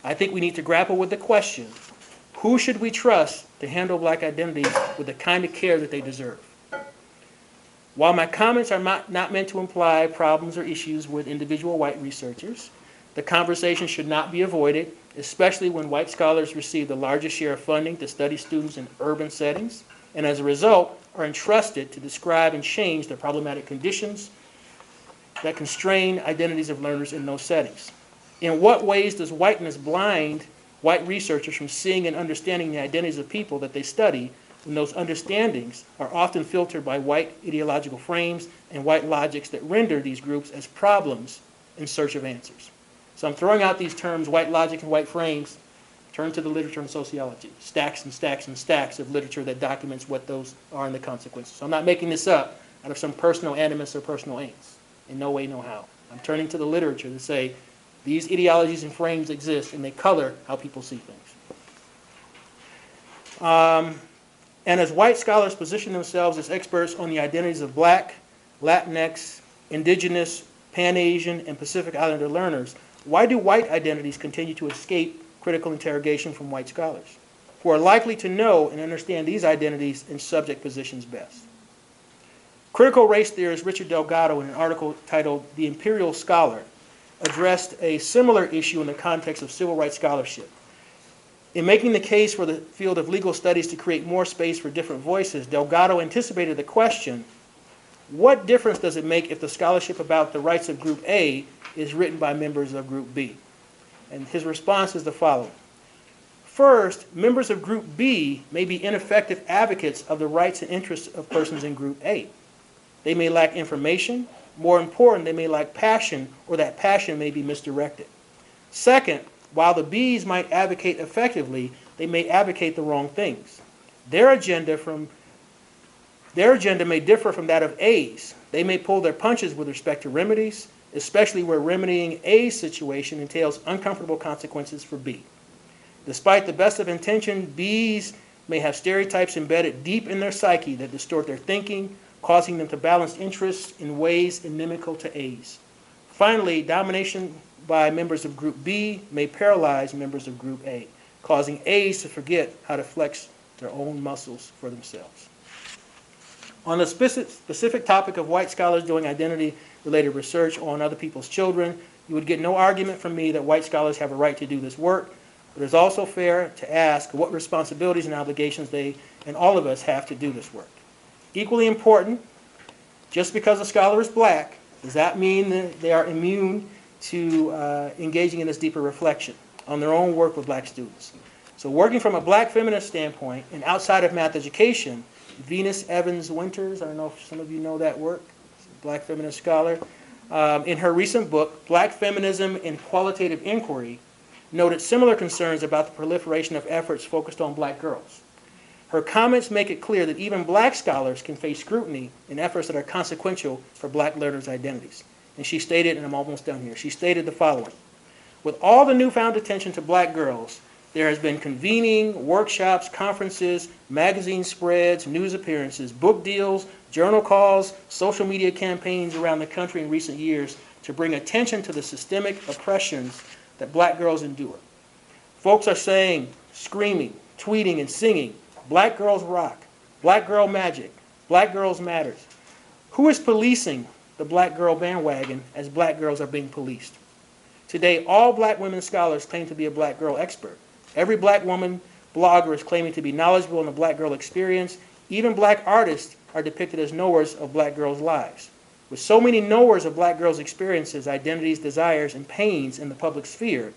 I think we need to grapple with the question, who should we trust to handle black identities with the kind of care that they deserve? While my comments are not meant to imply problems or issues with individual white researchers, the conversation should not be avoided, especially when white scholars receive the largest share of funding to study students in urban settings, and as a result are entrusted to describe and change the problematic conditions that constrain identities of learners in those settings. In what ways does whiteness blind white researchers from seeing and understanding the identities of people that they study, when those understandings are often filtered by white ideological frames and white logics that render these groups as problems in search of answers? So I'm throwing out these terms, white logic and white frames. Turn to the literature and sociology. Stacks and stacks and stacks of literature that documents what those are and the consequences. So I'm not making this up out of some personal animus or personal angst. In no way, no how. I'm turning to the literature to say these ideologies and frames exist and they color how people see things. And as white scholars position themselves as experts on the identities of black, Latinx, indigenous, Pan-Asian, and Pacific Islander learners, why do white identities continue to escape critical interrogation from white scholars, who are likely to know and understand these identities and subject positions best? Critical race theorist Richard Delgado, in an article titled "The Imperial Scholar," addressed a similar issue in the context of civil rights scholarship. In making the case for the field of legal studies to create more space for different voices, Delgado anticipated the question, what difference does it make if the scholarship about the rights of Group A is written by members of Group B? And his response is the following. First, members of Group B may be ineffective advocates of the rights and interests of persons in Group A. They may lack information. More important, they may lack passion, or that passion may be misdirected. Second, while the Bs might advocate effectively, they may advocate the wrong things. Their agenda may differ from that of A's. They may pull their punches with respect to remedies, especially where remedying A's situation entails uncomfortable consequences for B. Despite the best of intention, B's may have stereotypes embedded deep in their psyche that distort their thinking, causing them to balance interests in ways inimical to A's. Finally, domination by members of Group B may paralyze members of Group A, causing A's to forget how to flex their own muscles for themselves. On the specific topic of white scholars doing identity-related research on other people's children, you would get no argument from me that white scholars have a right to do this work, but it's also fair to ask what responsibilities and obligations they and all of us have to do this work. Equally important, just because a scholar is black, does that mean that they are immune to engaging in this deeper reflection on their own work with black students? So working from a black feminist standpoint and outside of math education, Venus Evans Winters, I don't know if some of you know that work, a black feminist scholar, in her recent book, Black Feminism in Qualitative Inquiry, noted similar concerns about the proliferation of efforts focused on black girls. Her comments make it clear that even black scholars can face scrutiny in efforts that are consequential for black learners' identities. And she stated, and I'm almost done here, she stated the following. With all the newfound attention to black girls, there has been convening, workshops, conferences, magazine spreads, news appearances, book deals, journal calls, social media campaigns around the country in recent years to bring attention to the systemic oppressions that black girls endure. Folks are saying, screaming, tweeting, and singing, Black girls rock. Black girl magic. Black girls matters. Who is policing the black girl bandwagon as black girls are being policed? Today, all black women scholars claim to be a black girl expert. Every black woman blogger is claiming to be knowledgeable in the black girl experience. Even black artists are depicted as knowers of black girls' lives. With so many knowers of black girls' experiences, identities, desires, and pains in the public sphere,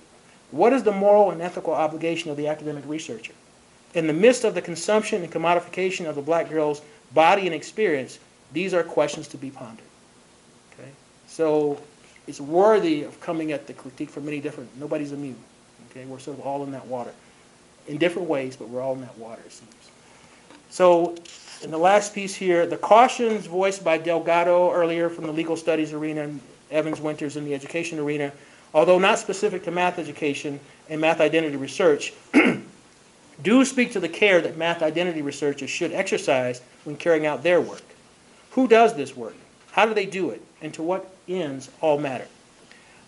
what is the moral and ethical obligation of the academic researcher? In the midst of the consumption and commodification of the black girl's body and experience, these are questions to be pondered. Okay? So it's worthy of coming at the critique from many different, nobody's immune. Okay? We're sort of all in that water. In different ways, but we're all in that water, it seems. So in the last piece here, the cautions voiced by Delgado earlier from the legal studies arena and Evans Winters in the education arena, although not specific to math education and math identity research, do speak to the care that math identity researchers should exercise when carrying out their work. Who does this work? How do they do it? And to what ends all matter?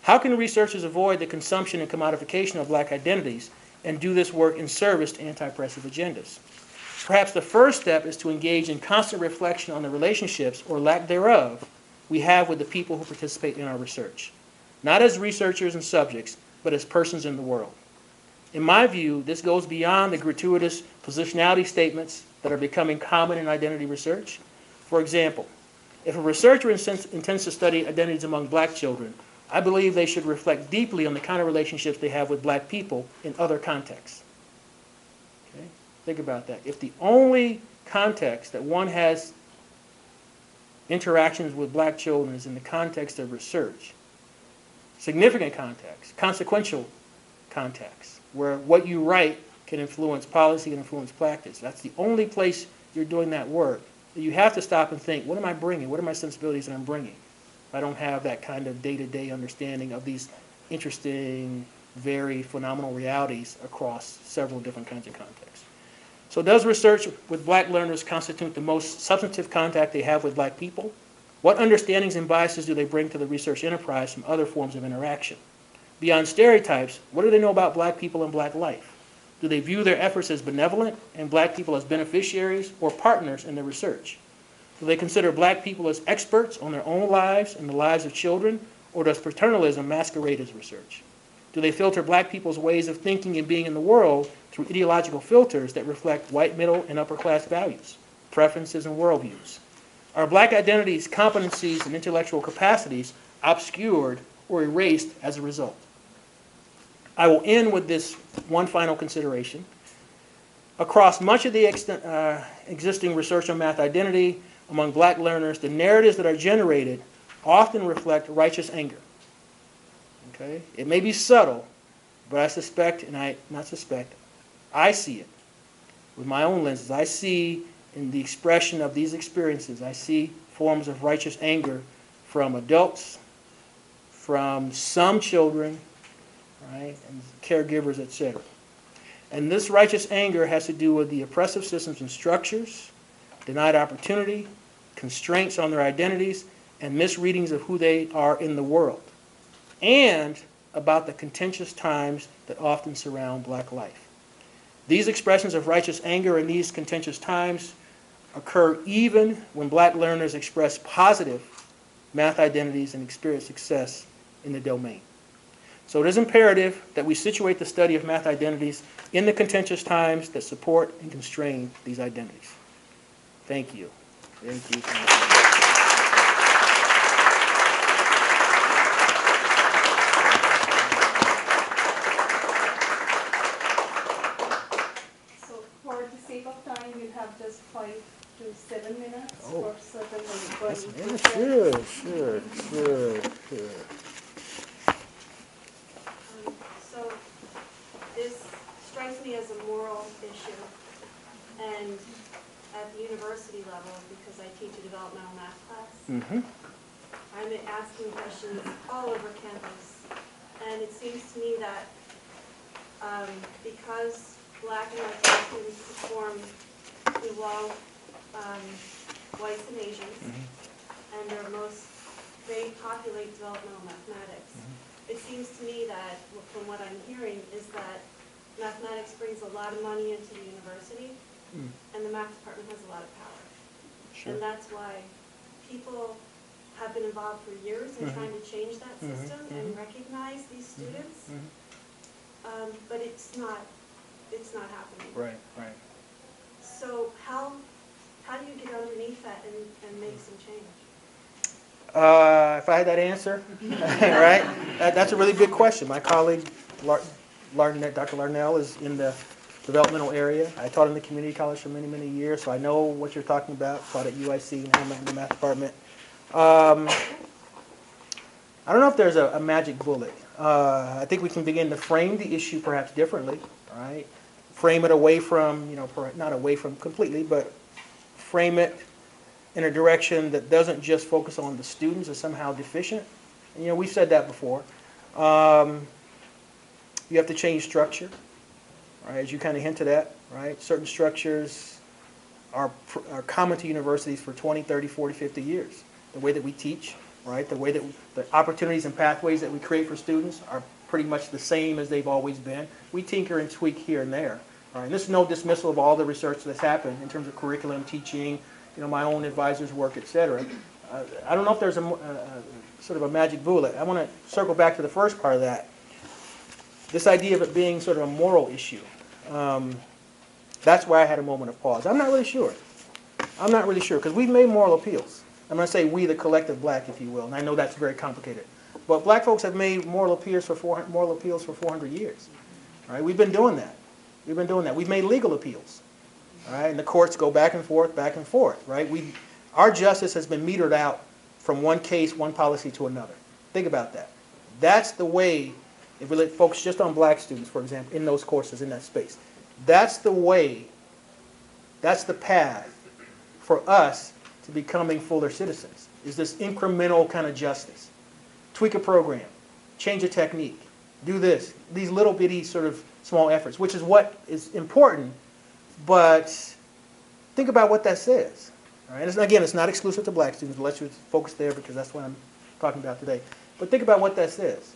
How can researchers avoid the consumption and commodification of black identities and do this work in service to anti-oppressive agendas? Perhaps the first step is to engage in constant reflection on the relationships, or lack thereof, we have with the people who participate in our research. Not as researchers and subjects, but as persons in the world. In my view, this goes beyond the gratuitous positionality statements that are becoming common in identity research. For example, if a researcher intends to study identities among black children, I believe they should reflect deeply on the kind of relationships they have with black people in other contexts. Okay? Think about that. If the only context that one has interactions with black children is in the context of research, significant context, consequential context, where what you write can influence policy and influence practice. That's the only place you're doing that work. You have to stop and think, what am I bringing? What are my sensibilities that I'm bringing? I don't have that kind of day-to-day understanding of these interesting, very phenomenal realities across several different kinds of contexts. So does research with black learners constitute the most substantive contact they have with black people? What understandings and biases do they bring to the research enterprise from other forms of interaction? Beyond stereotypes, what do they know about black people and black life? Do they view their efforts as benevolent and black people as beneficiaries or partners in their research? Do they consider black people as experts on their own lives and the lives of children, or does paternalism masquerade as research? Do they filter black people's ways of thinking and being in the world through ideological filters that reflect white, middle, and upper class values, preferences, and worldviews? Are black identities, competencies, and intellectual capacities obscured or erased as a result? I will end with this one final consideration. Across much of the existing research on math identity among black learners, the narratives that are generated often reflect righteous anger. Okay? It may be subtle, but I suspect, and I see it with my own lenses. I see in the expression of these experiences, I see forms of righteous anger from adults, from some children, right, and caregivers, etc. And this righteous anger has to do with the oppressive systems and structures, denied opportunity, constraints on their identities, and misreadings of who they are in the world, and about the contentious times that often surround black life. These expressions of righteous anger in these contentious times occur even when black learners express positive math identities and experience success in the domain. So it is imperative that we situate the study of math identities in the contentious times that support and constrain these identities. Thank you. Thank you. So for the sake of time, we'll have just 5 to 7 minutes for certain Yeah, sure. So this strikes me as a moral issue, and at the university level, because I teach a developmental math class, I'm asking questions all over campus, and it seems to me that because black and Latino students perform below whites and Asians, and they populate developmental mathematics. It seems to me that, from what I'm hearing, is that mathematics brings a lot of money into the university, and the math department has a lot of power. Sure. And that's why people have been involved for years in trying to change that system and recognize these students. But it's not happening. Right, right. So how do you get underneath that and make some change? If I had that answer, right? That's a really good question. My colleague, Dr. Larnell, is in the developmental area. I taught in the community college for many, many years, so I know what you're talking about. Taught at UIC, now I'm in the math department. I don't know if there's a magic bullet. I think we can begin to frame the issue perhaps differently, right? Frame it away from, not away from completely, but frame it in a direction that doesn't just focus on the students as somehow deficient. And, we've said that before. You have to change structure, right, as you kind of hinted at, right? Certain structures are common to universities for 20, 30, 40, 50 years. The way that we teach, right, the way that the opportunities and pathways that we create for students are pretty much the same as they've always been. We tinker and tweak here and there. Right? And this is no dismissal of all the research that's happened in terms of curriculum, teaching, my own advisor's work, etc. I don't know if there's a sort of a magic bullet. I want to circle back to the first part of that. This idea of it being sort of a moral issue. That's why I had a moment of pause. I'm not really sure. I'm not really sure because we've made moral appeals. I'm going to say we, the collective black, if you will, and I know that's very complicated. But black folks have made moral appeals for 400 years. Right? We've been doing that. We've made legal appeals. Right? And the courts go back and forth, right? Our justice has been metered out from one case, one policy to another. Think about that. That's the way, if we focus just on black students, for example, in those courses, in that space, that's the way, that's the path for us to becoming fuller citizens, is this incremental kind of justice. Tweak a program, change a technique, do this, these little bitty sort of small efforts, which is what is important. But think about what that says. All right? And again, it's not exclusive to black students, but let's just focus there because that's what I'm talking about today. But think about what that says.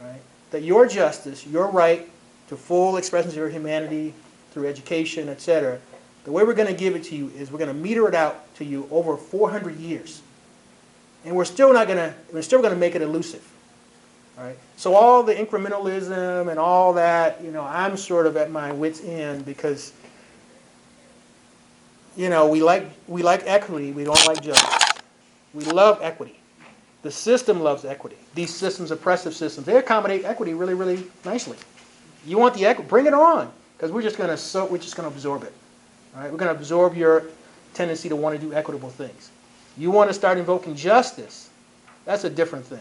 Right? That your justice, your right to full expressions of your humanity through education, etc., the way we're going to give it to you is we're going to meter it out to you over 400 years. And we're still going to make it elusive. All right? So all the incrementalism and all that, I'm sort of at my wit's end because we like equity, we don't like justice. We love equity. The system loves equity. These systems, oppressive systems, they accommodate equity really, really nicely. You want the equity, bring it on, because we're just going to absorb it. All right? We're going to absorb your tendency to want to do equitable things. You want to start invoking justice, that's a different thing.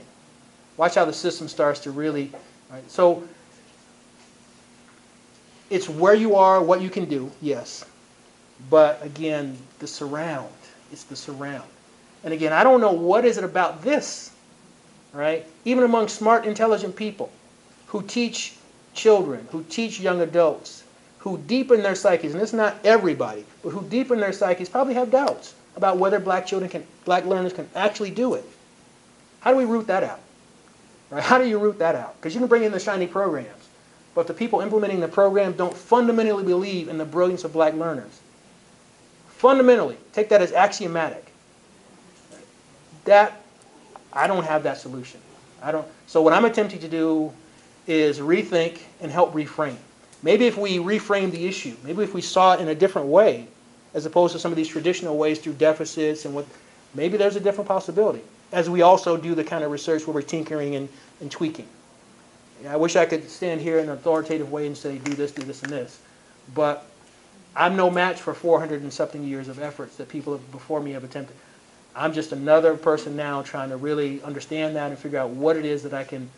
Watch how the system starts to really, right? So it's where you are, what you can do, yes. But again, the surround. It's the surround. And again, I don't know what is it about this, right? Even among smart, intelligent people who teach children, who teach young adults, who deep in their psyches, and it's not everybody, but who deep in their psyches probably have doubts about whether black learners can actually do it. How do we root that out? Right? How do you root that out? Because you can bring in the shiny programs, but the people implementing the program don't fundamentally believe in the brilliance of black learners. Fundamentally, take that as axiomatic. That, I don't have that solution. So what I'm attempting to do is rethink and help reframe. Maybe if we reframe the issue, maybe if we saw it in a different way, as opposed to some of these traditional ways through deficits and maybe there's a different possibility. As we also do the kind of research where we're tinkering and tweaking. I wish I could stand here in an authoritative way and say, do this, and this. But I'm no match for 400 and something years of efforts that people before me have attempted. I'm just another person now trying to really understand that and figure out what it is that I can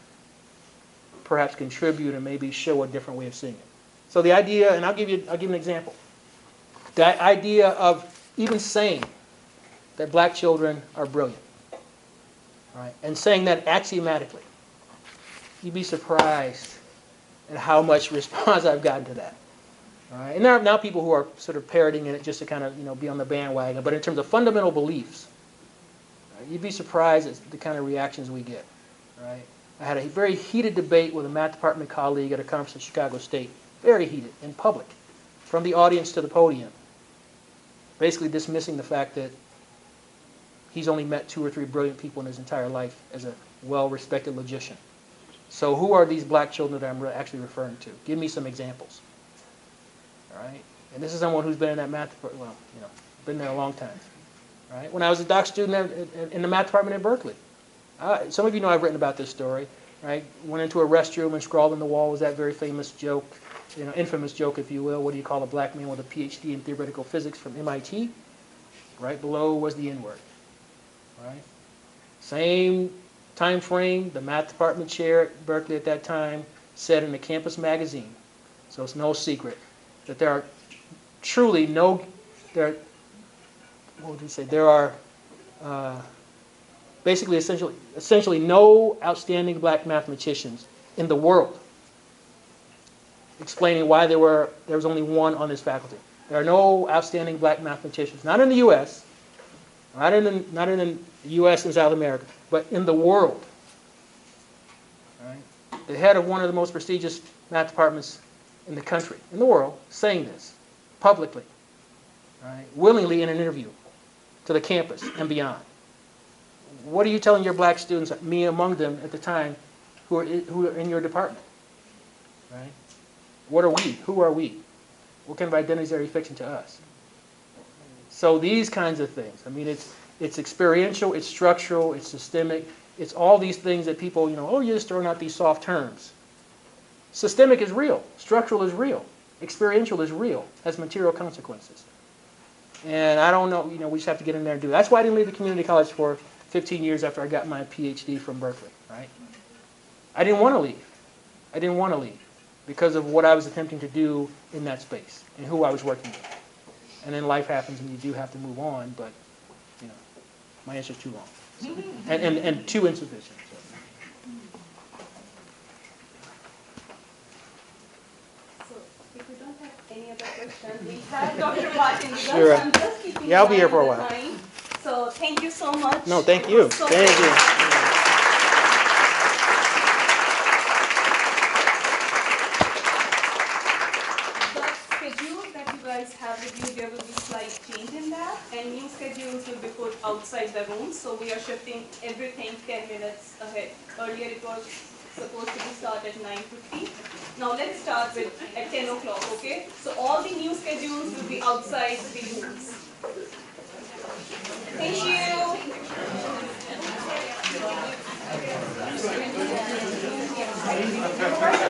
perhaps contribute and maybe show a different way of seeing it. So the idea, and I'll give you an example. That idea of even saying that black children are brilliant, right? And saying that axiomatically. You'd be surprised at how much response I've gotten to that. All right? And there are now people who are sort of parroting it just to kind of be on the bandwagon. But in terms of fundamental beliefs, right, you'd be surprised at the kind of reactions we get. Right? I had a very heated debate with a math department colleague at a conference in Chicago State. Very heated, in public. from the audience to the podium, basically dismissing the fact that he's only met 2 or 3 brilliant people in his entire life as a well-respected logician. So who are these black children that I'm actually referring to? Give me some examples. All right? And this is someone who's been in that math department, well, been there a long time. All right? When I was a doc student in the math department at Berkeley, some of you know I've written about this story. Right? Went into a restroom and scrawled on the wall was that very famous joke, infamous joke, if you will. What do you call a black man with a PhD in theoretical physics from MIT? Right below was the N-word. Right? Same time frame, the math department chair at Berkeley at that time said in the campus magazine, so it's no secret, that there are truly no, there are basically essentially no outstanding black mathematicians in the world, explaining why there was only one on this faculty. There are no outstanding black mathematicians, not in the U.S., not in the U.S. and South America, but in the world. Right? The head of one of the most prestigious math departments in the country, in the world, saying this publicly, right? Willingly in an interview to the campus and beyond. What are you telling your black students, me among them at the time, who are in your department? Right? What are we? Who are we? What kind of identities are you fixing to us? So these kinds of things. I mean, it's experiential, it's structural, it's systemic. It's all these things that people, oh, you're just throwing out these soft terms. Systemic is real. Structural is real. Experiential is real. Has material consequences. And I don't know, we just have to get in there and do it. That's why I didn't leave the community college for 15 years after I got my PhD from Berkeley, right? I didn't want to leave. I didn't want to leave because of what I was attempting to do in that space and who I was working with. And then life happens and you do have to move on, but, my answer's too long. So, and too insufficient. So. So, if you don't have any other questions, we have Dr. Martin with us. Sure. I'm just keeping Yeah, I'll be here for a the while. time. So, thank you so much. No, thank you. So Thank you. The schedule that you guys have with you, there will be slight change in that, and new schedules will be put outside the room. So we are shifting everything 10 minutes ahead. Earlier it was supposed to be start at 9:50. Now let's start with at 10 o'clock, okay? So all the new schedules will be outside the rooms.